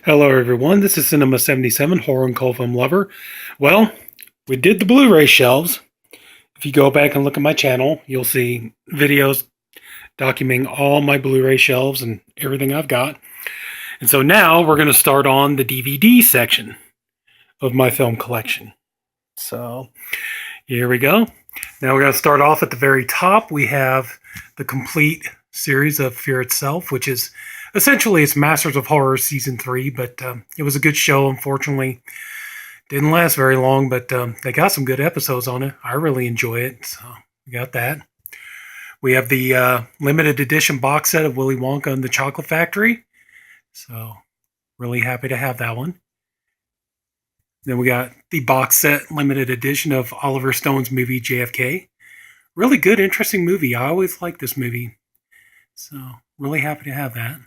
Hello everyone, this is Sinema77, Horror and Cult Film Lover. Well, we did the Blu-ray shelves. If you go back and look at my channel, you'll see videos documenting all my Blu-ray shelves and everything I've got. And so now we're going to start on the DVD section of my film collection. So here we go. Now we're going to start off at the very top. We have the complete series of Fear Itself, which is essentially it's Masters of Horror Season 3, but it was a good show. Unfortunately, didn't last very long, but they got some good episodes on it. I really enjoy it, so we got that. We have the limited edition box set of Willy Wonka and the Chocolate Factory, so really happy to have that one. Then we got the box set limited edition of Oliver Stone's movie JFK. Really good, interesting movie. I always like this movie, so really happy to have that.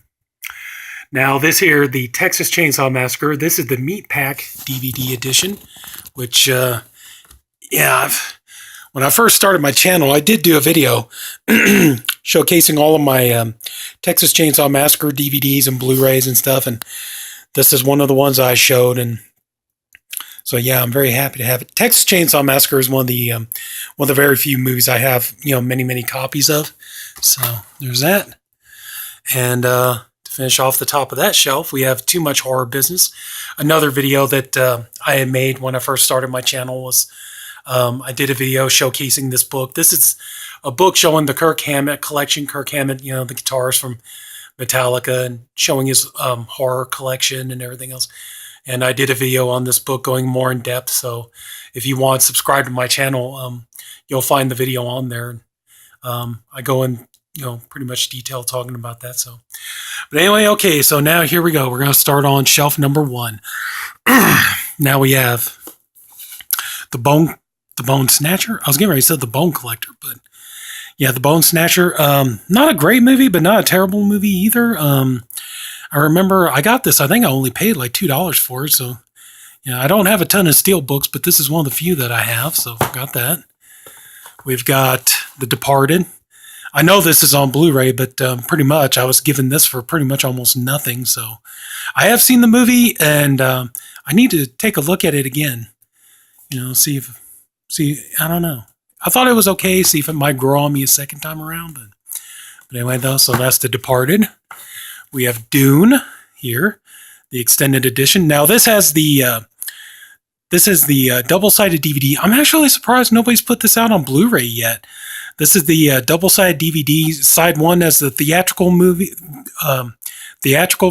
Now this here, the Texas Chainsaw Massacre. This is the Meat Pack DVD edition, which, when I first started my channel, I did do a video showcasing all of my Texas Chainsaw Massacre DVDs and Blu-rays and stuff, and this is one of the ones I showed, and so yeah, I'm very happy to have it. Texas Chainsaw Massacre is one of the very few movies I have, many copies of. So there's that, and finish off the top of that shelf, we have Too Much Horror Business. Another video that I had made when I first started my channel was I did a video showcasing this book. This is a book showing the Kirk Hammett collection. Kirk Hammett, the guitarist from Metallica, and showing his horror collection and everything else. And I did a video on this book going more in depth. So if you want, subscribe to my channel. You'll find the video on there. I go in pretty much detail talking about that. So, but anyway, okay, so now here we go. We're going to start on shelf number 1. Now we have the Bone Snatcher. I was getting ready to say the Bone Collector, but yeah, the Bone Snatcher. Not a great movie, but not a terrible movie either. I remember I got this. I think I only paid like $2 for it. So, I don't have a ton of steel books, but this is one of the few that I have. So got that. We've got The Departed. I know this is on Blu-ray, but pretty much I was given this for pretty much almost nothing. So I have seen the movie, and I need to take a look at it again. See, I don't know. I thought it was okay. See if it might grow on me a second time around. But anyway, though, so that's The Departed. We have Dune here, the extended edition. Now this has the double-sided DVD. I'm actually surprised nobody's put this out on Blu-ray yet. This is the double-sided DVD. Side 1 as the theatrical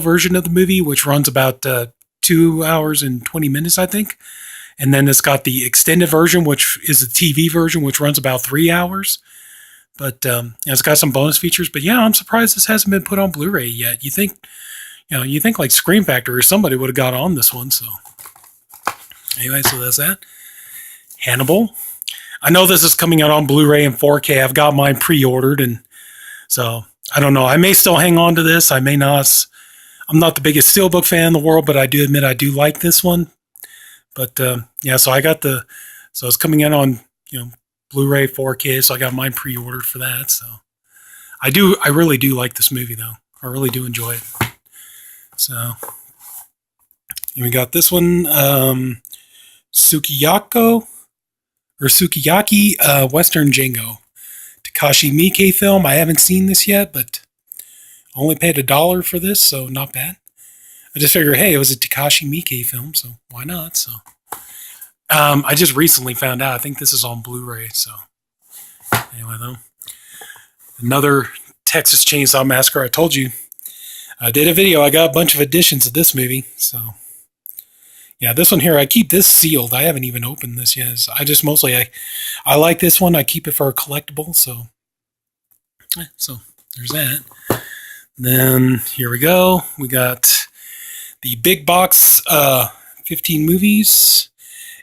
version of the movie, which runs about 2 hours and 20 minutes, I think. And then it's got the extended version, which is the TV version, which runs about 3 hours. But it's got some bonus features. But yeah, I'm surprised this hasn't been put on Blu-ray yet. You think like Scream Factory or somebody would have got on this one. So anyway, so that's that. Hannibal. I know this is coming out on Blu-ray and 4K. I've got mine pre-ordered, and so I don't know. I may still hang on to this. I may not. I'm not the biggest steelbook fan in the world, but I do admit I do like this one. But so I got so it's coming out on Blu-ray 4K, so I got mine pre-ordered for that. So I really do like this movie though. I really do enjoy it. So and we got this one, Sukiyaki, Western Django. Takashi Miike film. I haven't seen this yet, but I only paid $1 for this, so not bad. I just figured, hey, it was a Takashi Miike film, so why not? So I just recently found out. I think this is on Blu-ray, so anyway, though. Another Texas Chainsaw Massacre. I told you I did a video. I got a bunch of editions of this movie, so yeah, this one here, I keep this sealed. I haven't even opened this yet. I just mostly, I like this one. I keep it for a collectible. So there's that. Then here we go. We got the big box 15 movies.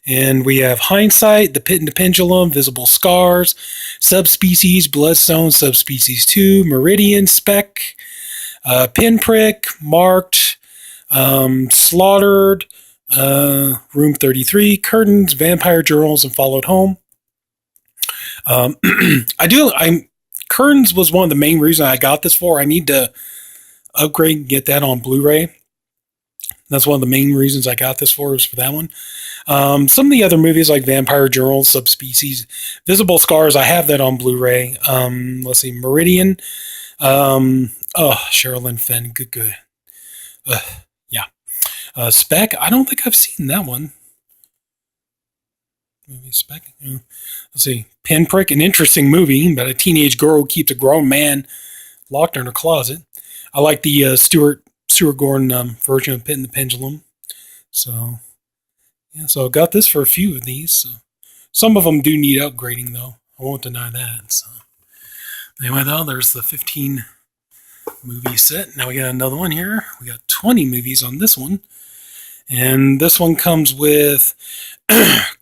And we have Hindsight, The Pit and the Pendulum, Visible Scars, Subspecies, Bloodstone, Subspecies 2, Meridian, Speck, Pinprick, Marked, Slaughtered, Room 33, Curtains, Vampire Journals, and Followed Home. Curtains was one of the main reasons I got this for. I need to upgrade and get that on Blu-ray. That's one of the main reasons I got this for, was for that one. Some of the other movies like Vampire Journal, Subspecies, Visible Scars, I have that on Blu-ray. Let's see, Meridian. Sheryl Lynn Fenn, good. Yeah. Spec, I don't think I've seen that one. Movie Spec. Let's see, Pinprick, an interesting movie about a teenage girl who keeps a grown man locked in her closet. I like the Stuart Gordon version of Pit and the Pendulum. So, yeah, so I got this for a few of these. So. Some of them do need upgrading, though. I won't deny that. So, anyway, though, there's the 15 movie set. Now we got another one here. We got 20 movies on this one. And this one comes with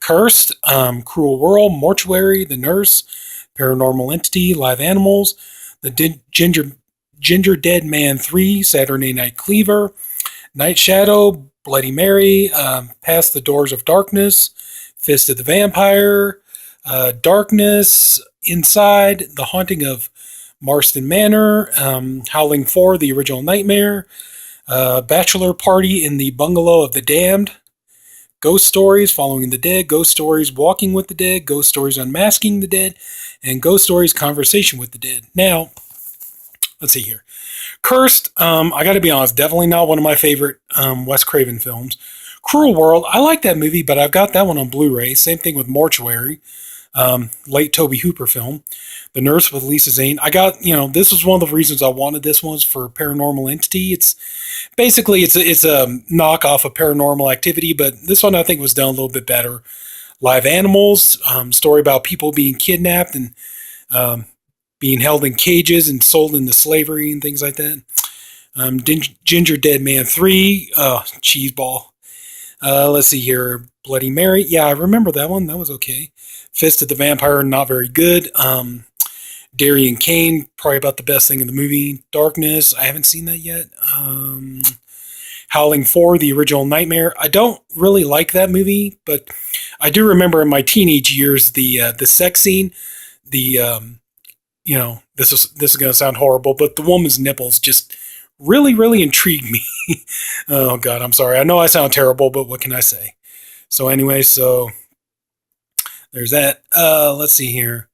Cursed, Cruel World, Mortuary, The Nurse, Paranormal Entity, Live Animals, The Ginger Dead Man 3, Saturday Night Cleaver, Night Shadow, Bloody Mary, Past the Doors of Darkness, Fist of the Vampire, Darkness, Inside, The Haunting of Marston Manor, Howling 4, The Original Nightmare, Bachelor Party in the Bungalow of the Damned, Ghost Stories, Following the Dead, Ghost Stories, Walking with the Dead, Ghost Stories, Unmasking the Dead, and Ghost Stories, Conversation with the Dead. Now, let's see here. Cursed, I gotta be honest, definitely not one of my favorite Wes Craven films. Cruel World, I like that movie, but I've got that one on Blu-ray. Same thing with Mortuary, late Tobe Hooper film. The Nurse with Lisa Zane. I got, this was one of the reasons I wanted this one, for Paranormal Entity. It's basically, it's a knockoff of Paranormal Activity, but this one I think was done a little bit better. Live Animals, story about people being kidnapped and being held in cages and sold into slavery and things like that. Ginger Dead Man 3, cheeseball. Let's see here. Bloody Mary. Yeah, I remember that one. That was okay. Fist of the Vampire, not very good. Darian Kane, probably about the best thing in the movie. Darkness, I haven't seen that yet. Howling 4, The Original Nightmare. I don't really like that movie, but I do remember in my teenage years the sex scene. This is going to sound horrible, but the woman's nipples just really, really intrigued me. Oh, God, I'm sorry. I know I sound terrible, but what can I say? So anyway, there's that. Let's see here.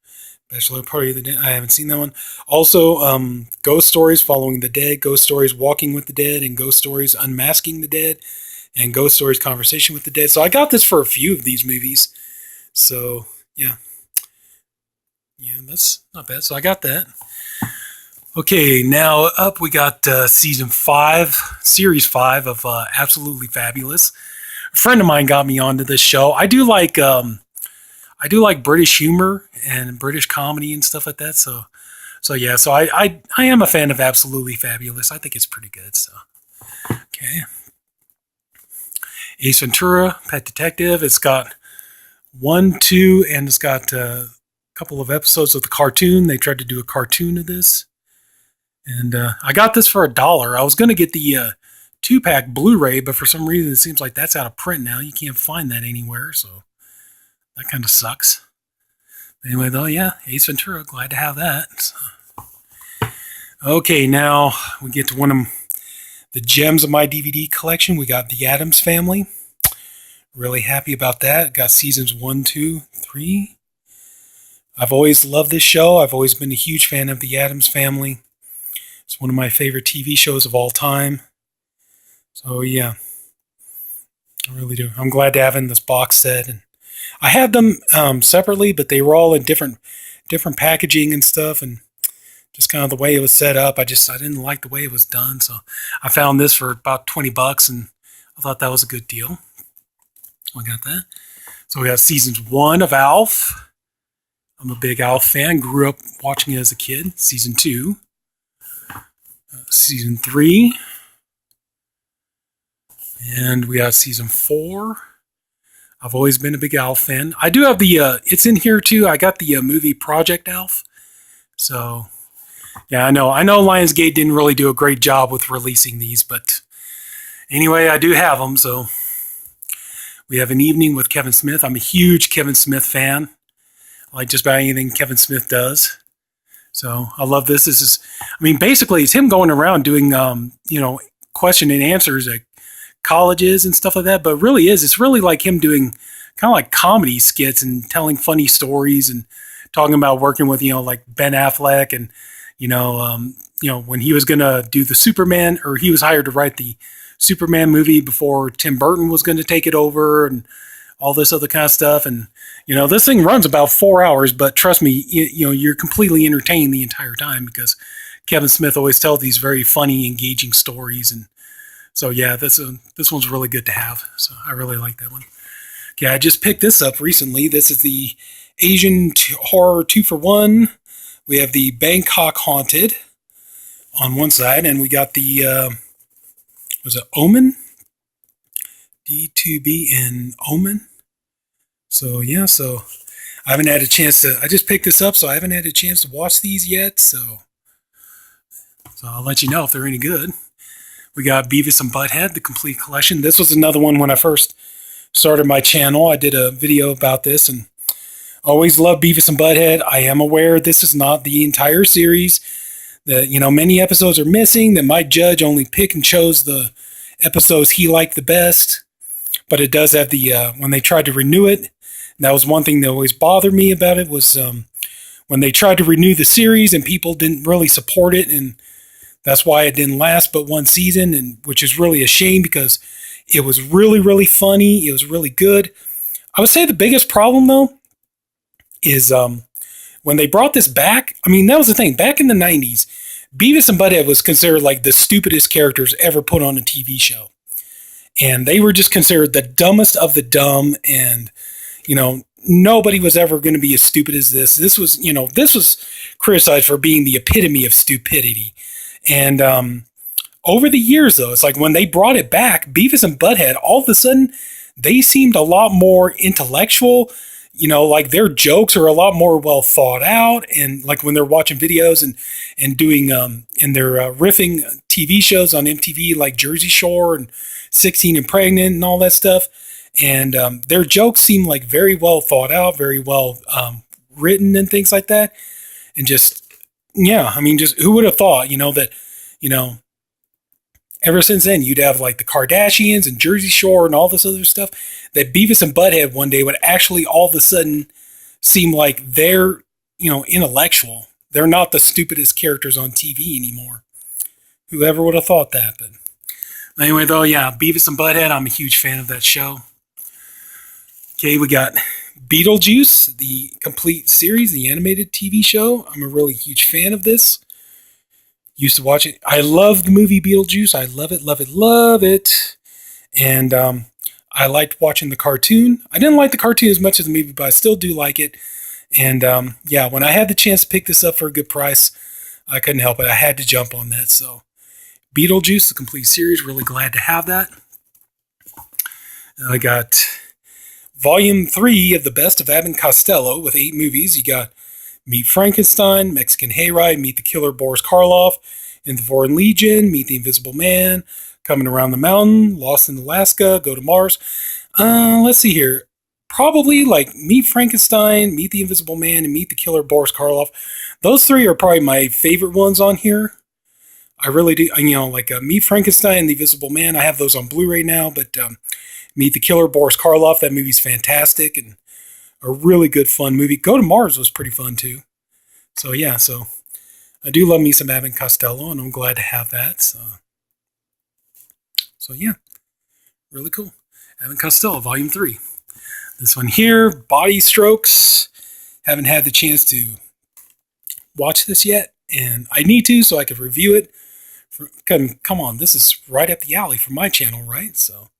Bachelor Party of the Dead. I haven't seen that one. Also, Ghost Stories, Following the Dead, Ghost Stories, Walking with the Dead, and Ghost Stories, Unmasking the Dead, and Ghost Stories, Conversation with the Dead. So I got this for a few of these movies. So, yeah. Yeah, that's not bad. So I got that. Okay, now up we got series 5 of Absolutely Fabulous. A friend of mine got me onto this show. I do like British humor and British comedy and stuff like that. So I am a fan of Absolutely Fabulous. I think it's pretty good. So, okay. Ace Ventura, Pet Detective. It's got 1, 2, and it's got a couple of episodes of the cartoon. They tried to do a cartoon of this. And I got this for $1. I was going to get the 2-pack Blu-ray, but for some reason it seems like that's out of print now. You can't find that anywhere, so that kind of sucks. Anyway, though, yeah, Ace Ventura, glad to have that. So. Okay, now we get to one of the gems of my DVD collection. We got the Addams Family. Really happy about that. Got seasons 1, 2, 3. I've always loved this show. I've always been a huge fan of the Addams Family. It's one of my favorite TV shows of all time. So, yeah. I really do. I'm glad to have in this box set. And I had them separately, but they were all in different packaging and stuff. And just kind of the way it was set up, I didn't like the way it was done. So I found this for about $20, and I thought that was a good deal. I got that. So we got seasons 1 of Alf. I'm a big Alf fan. Grew up watching it as a kid. Season 2. Season 3. And we got season 4. I've always been a big Alf fan. I do have the, it's in here too. I got the movie Project Alf. So, yeah, I know Lionsgate didn't really do a great job with releasing these, but anyway, I do have them. So, we have An Evening with Kevin Smith. I'm a huge Kevin Smith fan. I like just about anything Kevin Smith does. So, I love this. Basically, it's him going around doing, question and answers at colleges and stuff like that. But it really is. It's really like him doing kind of like comedy skits and telling funny stories and talking about working with, like Ben Affleck and, when he was going to do the Superman, or he was hired to write the Superman movie before Tim Burton was going to take it over and all this other kind of stuff. And, this thing runs about 4 hours, but trust me, you're completely entertained the entire time because Kevin Smith always tells these very funny, engaging stories. And so, yeah, this one's really good to have. So I really like that one. Okay, I just picked this up recently. This is the Asian horror 2-for-1. We have the Bangkok Haunted on one side, and we got the, was it Omen? D2B and Omen. So, yeah, so I haven't had a chance to, I just picked this up, so I haven't had a chance to watch these yet, so I'll let you know if they're any good. We got Beavis and Butthead, the complete collection. This was another one when I first started my channel. I did a video about this, and always loved Beavis and Butthead. I am aware this is not the entire series. That, many episodes are missing, that my judge only picked and chose the episodes he liked the best. But it does have the, when they tried to renew it, that was one thing that always bothered me about it, was when they tried to renew the series and people didn't really support it, and that's why it didn't last but one season, and which is really a shame because it was really, really funny. It was really good. I would say the biggest problem, though, is when they brought this back. I mean, that was the thing. Back in the 90s, Beavis and Butthead was considered like the stupidest characters ever put on a TV show. And they were just considered the dumbest of the dumb. And, nobody was ever going to be as stupid as this. This was criticized for being the epitome of stupidity. And over the years, though, it's like when they brought it back, Beavis and Butthead, all of a sudden, they seemed a lot more intellectual. Like their jokes are a lot more well thought out, and like when they're watching videos and doing and they're riffing TV shows on MTV like Jersey Shore and 16 and Pregnant and all that stuff, and their jokes seem like very well thought out, very well written and things like that, and just who would have thought that ever since then, you'd have like the Kardashians and Jersey Shore and all this other stuff, that Beavis and Butthead one day would actually all of a sudden seem like they're, intellectual. They're not the stupidest characters on TV anymore. Whoever would have thought that? But anyway, though, yeah, Beavis and Butthead, I'm a huge fan of that show. Okay, we got Beetlejuice, the complete series, the animated TV show. I'm a really huge fan of this. Used to watch it. I love the movie Beetlejuice. I love it, love it, love it. And I liked watching the cartoon. I didn't like the cartoon as much as the movie, but I still do like it. And when I had the chance to pick this up for a good price, I couldn't help it. I had to jump on that. So Beetlejuice, the complete series, really glad to have that. I got Volume 3 of the Best of Abbott and Costello with 8 movies. You got Meet Frankenstein, Mexican Hayride, Meet the Killer Boris Karloff, In the Foreign Legion, Meet the Invisible Man, Coming Around the Mountain, Lost in Alaska, Go to Mars. Let's see here. Probably like Meet Frankenstein, Meet the Invisible Man, and Meet the Killer Boris Karloff. Those 3 are probably my favorite ones on here. I really do. Meet Frankenstein and the Invisible Man, I have those on Blu-ray now, but Meet the Killer Boris Karloff, that movie's fantastic and a really good, fun movie. Go to Mars was pretty fun, too. So, yeah, I do love me some Abbott and Costello, and I'm glad to have that. So yeah, really cool. Abbott and Costello, Volume 3. This one here, Body Strokes. Haven't had the chance to watch this yet, and I need to so I could review it. Come on, this is right up the alley for my channel, right? So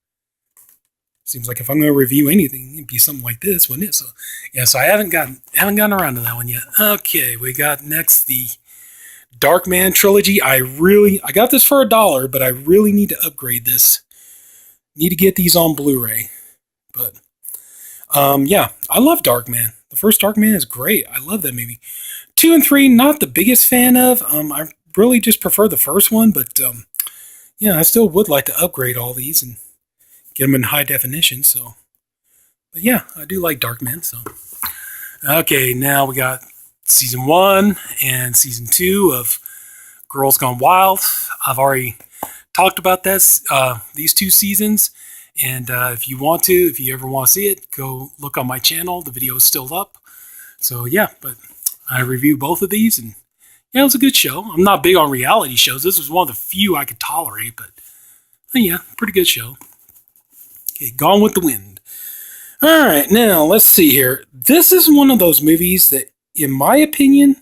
seems like if I'm going to review anything, it'd be something like this, wouldn't it? So yeah, so I haven't gotten around to that one yet. Okay, we got next the Man Trilogy. I got this for $1, but I really need to upgrade this. Need to get these on Blu-ray. But yeah, I love Man. The first Man is great. I love that movie. 2 and 3, not the biggest fan of. I really just prefer the first one, but yeah, I still would like to upgrade all these and get them in high definition. So, but yeah, I do like Man. So, okay, now we got Season 1 and Season 2 of Girls Gone Wild. I've already talked about this, these 2 seasons. And if you ever want to see it, go look on my channel. The video is still up. So yeah, but I reviewed both of these, and yeah, it was a good show. I'm not big on reality shows. This was one of the few I could tolerate, but yeah, pretty good show. Okay, Gone with the Wind. All right, now let's see here. This is one of those movies that, in my opinion,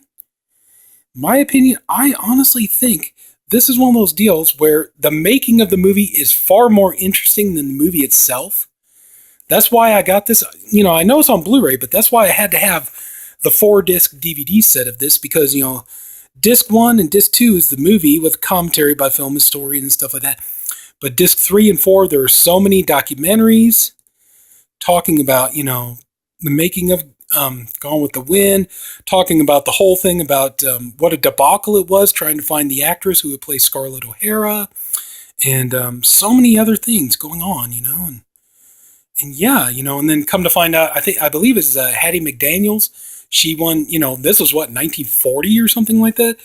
I honestly think this is one of those deals where the making of the movie is far more interesting than the movie itself. That's why I got this. I know it's on Blu-ray, but that's why I had to have the 4-disc DVD set of this, because, disc 1 and disc 2 is the movie with commentary by film historians and stuff like that. But disc 3 and 4, there are so many documentaries talking about, the making of Gone with the Wind, talking about the whole thing about what a debacle it was trying to find the actress who would play Scarlett O'Hara, and so many other things going on, and yeah, and then come to find out, I believe it's Hattie McDaniels. She won, this was what, 1940 or something like that.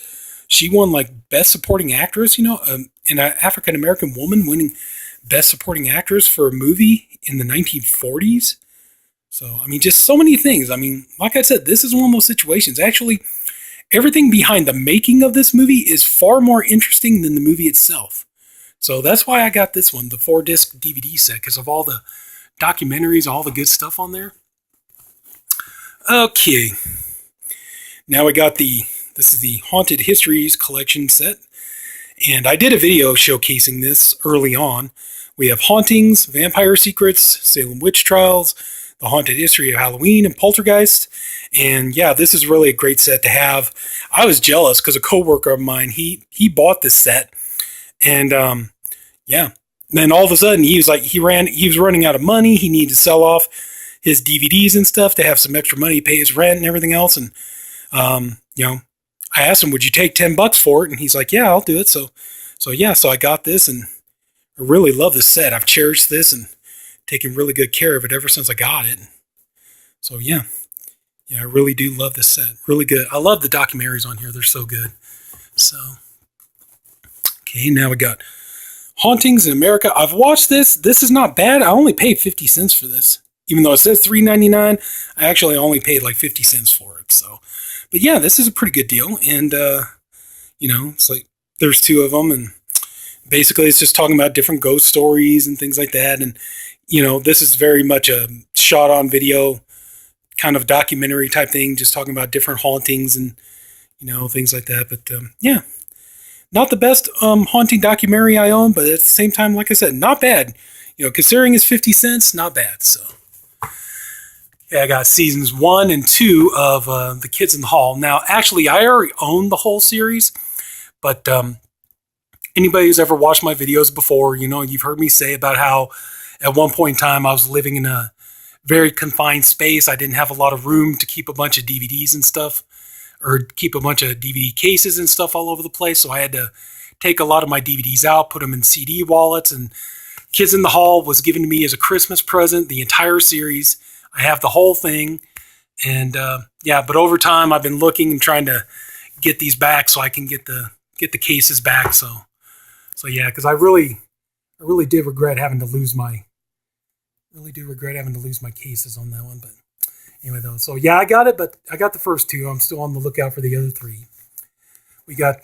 She won like Best Supporting Actress, an African American woman winning Best Supporting Actress for a movie in the 1940s. So, just so many things. Like I said, this is one of those situations. Actually, everything behind the making of this movie is far more interesting than the movie itself. So that's why I got this one, the 4-disc DVD set, because of all the documentaries, all the good stuff on there. Okay. Now we got this is the Haunted Histories Collection set. And I did a video showcasing this early on. We have Hauntings, Vampire Secrets, Salem Witch Trials, The Haunted History of Halloween, and Poltergeist. And yeah, this is really a great set to have. I was jealous because a coworker of mine, he bought this set. And yeah, then all of a sudden he was running out of money. He needed to sell off his DVDs and stuff to have some extra money to pay his rent and everything else. And I asked him, would you take $10 for it? And he's like, yeah, I'll do it. So I got this, and I really love this set. I've cherished this and taken really good care of it ever since I got it. So yeah, I really do love this set. Really good. I love the documentaries on here. They're so good. So, okay, now we got Hauntings in America. I've watched this. This is not bad. I only paid 50 cents for this. Even though it says $3.99, I actually only paid like 50 cents for it. So, but yeah, this is a pretty good deal. And, it's like there's 2 of them. And basically it's just talking about different ghost stories and things like that. And, this is very much a shot on video kind of documentary type thing, just talking about different hauntings and, things like that. But, yeah, not the best haunting documentary I own, but at the same time, like I said, not bad. Considering it's 50 cents, not bad. So, yeah, I got seasons 1 and 2 of The Kids in the Hall. Now, actually, I already own the whole series, but anybody who's ever watched my videos before, you've heard me say about how at one point in time I was living in a very confined space. I didn't have a lot of room to keep a bunch of DVDs and stuff, or keep a bunch of DVD cases and stuff all over the place. So I had to take a lot of my DVDs out, put them in CD wallets, and Kids in the Hall was given to me as a Christmas present, the entire series. I have the whole thing. And yeah, but over time I've been looking and trying to get these back so I can get the cases back. So yeah, because I really did regret having to lose my cases on that one. But anyway, though, so yeah, I got it, but I got the first 2. I'm still on the lookout for the other 3. We got,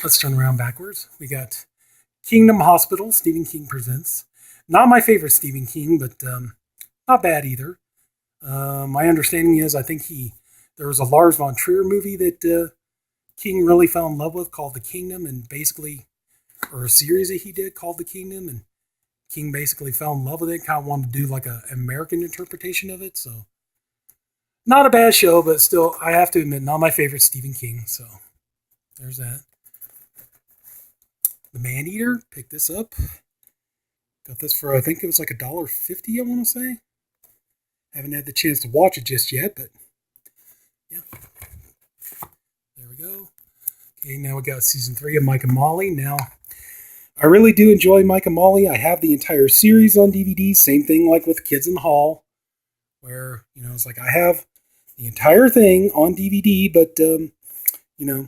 let's turn around backwards. We got Kingdom Hospital, Stephen King Presents. Not my favorite Stephen King, but not bad either. My understanding is I think there was a Lars von Trier movie that King really fell in love with called The Kingdom, and basically, or a series that he did called The Kingdom, and King basically fell in love with it, kind of wanted to do like an American interpretation of it. So not a bad show, but still, I have to admit, not my favorite Stephen King. So there's that. The Man-Eater, picked this up. Got this for, I think it was like $1.50, I want to say. Haven't had the chance to watch it just yet, but yeah. There we go. Okay, now we got season 3 of Mike and Molly. Now, I really do enjoy Mike and Molly. I have the entire series on DVD. Same thing like with Kids in the Hall, where, it's like I have the entire thing on DVD, but,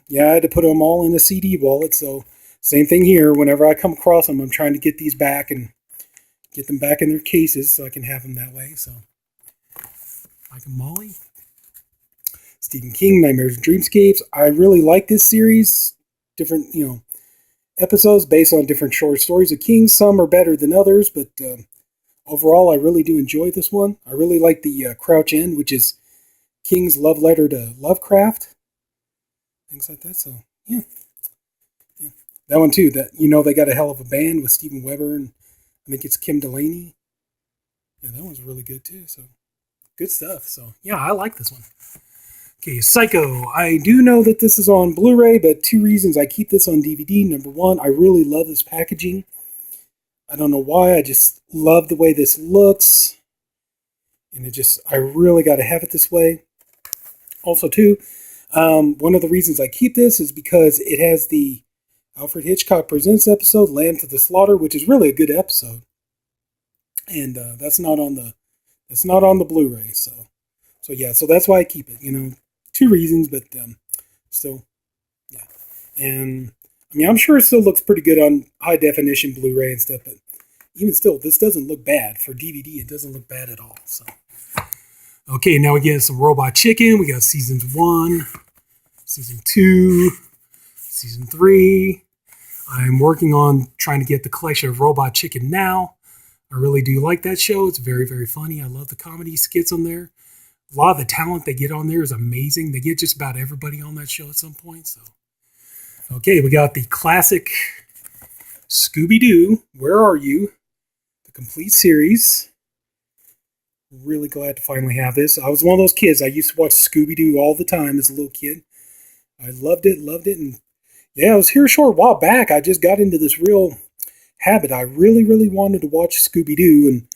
yeah, I had to put them all in a CD wallet, so Same thing here. Whenever I come across them, I'm trying to get these back and get them back in their cases so I can have them that way. So, Mike and Molly. Stephen King, Nightmares and Dreamscapes. I really like this series. Different, episodes based on different short stories of King. Some are better than others, but overall, I really do enjoy this one. I really like the Crouch End, which is King's love letter to Lovecraft. Things like that. So, yeah. That one too. That they got a hell of a band with Steven Weber and I think it's Kim Delaney. Yeah, that one's really good too. So, good stuff. So, yeah, I like this one. Okay, Psycho. I do know that this is on Blu-ray, but 2 reasons I keep this on DVD. Number 1, I really love this packaging. I don't know why. I just love the way this looks. And I really got to have it this way. Also, too, one of the reasons I keep this is because it has the Alfred Hitchcock Presents episode, Lamb to the Slaughter, which is really a good episode. And that's not on the Blu-ray, so yeah, so that's why I keep it. 2 reasons, but still, yeah. And I mean, I'm sure it still looks pretty good on high definition Blu-ray and stuff, but even still, this doesn't look bad for DVD. It doesn't look bad at all. So, okay, now we get some Robot Chicken. We got seasons 1, season 2, season 3. I'm working on trying to get the collection of Robot Chicken now. I really do like that show. It's very, very funny. I love the comedy skits on there. A lot of the talent they get on there is amazing. They get just about everybody on that show at some point. So, okay, we got the classic Scooby Doo, Where Are You? The complete series. Really glad to finally have this. I was one of those kids. I used to watch Scooby Doo all the time as a little kid. I loved it, and yeah, I was here a short while back. I just got into this real habit. I really, really wanted to watch Scooby Doo, and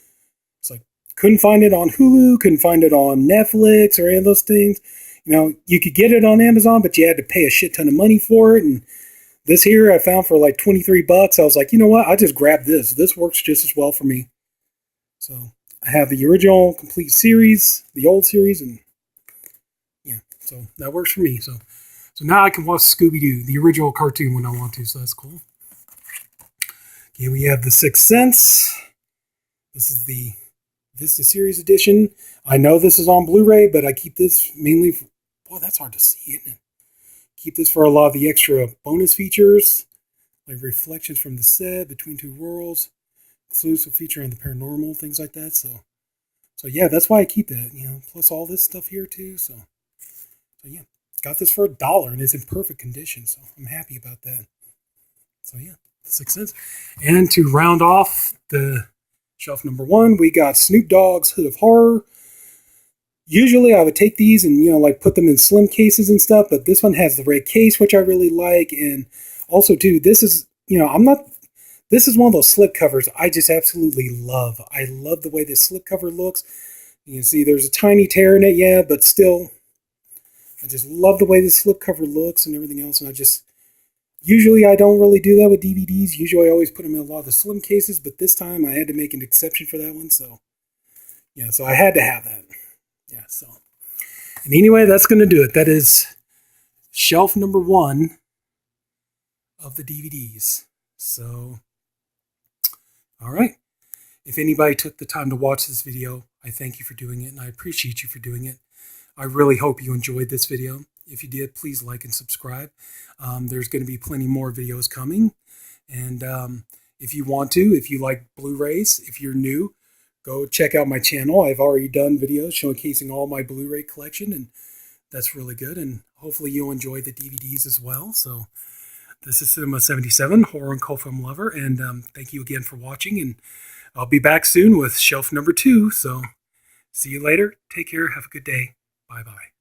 it's like, couldn't find it on Hulu, couldn't find it on Netflix or any of those things. You could get it on Amazon, but you had to pay a shit ton of money for it. And this here I found for like $23. I was like, you know what? I just grabbed this. This works just as well for me. So I have the original complete series, the old series, and yeah, so that works for me. So now I can watch Scooby Doo, the original cartoon, when I want to. So that's cool. Okay, we have The Sixth Sense. This is the Vista Series edition. I know this is on Blu-ray, but I keep this mainly for, boy, that's hard to see, isn't it? Keep this for a lot of the extra bonus features, like reflections from the set, Between Two Worlds, exclusive feature on the paranormal, things like that. So yeah, that's why I keep that, plus all this stuff here too. So yeah, got this for $1 and it's in perfect condition. So I'm happy about that. So yeah, The Sixth Sense. And to round off the shelf number 1, we got Snoop Dogg's Hood of Horror. Usually I would take these and, put them in slim cases and stuff, but this one has the red case, which I really like. And also, too, this is, this is one of those slip covers I just absolutely love. I love the way this slip cover looks. You can see there's a tiny tear in it, yeah, but still, I just love the way this slip cover looks and everything else. And usually I don't really do that with DVDs. Usually I always put them in a lot of the slim cases, but this time I had to make an exception for that one. So, yeah, so I had to have that. Yeah, so. And anyway, that's going to do it. That is shelf number 1 of the DVDs. So, all right. If anybody took the time to watch this video, I thank you for doing it, and I appreciate you for doing it. I really hope you enjoyed this video. If you did, please like and subscribe. There's going to be plenty more videos coming. And if you want to, if you like Blu-rays, if you're new, go check out my channel. I've already done videos showcasing all my Blu-ray collection, and that's really good. And hopefully you'll enjoy the DVDs as well. So this is Sinema77, horror and cult film lover. And thank you again for watching. And I'll be back soon with shelf number 2. So see you later. Take care. Have a good day. Bye-bye.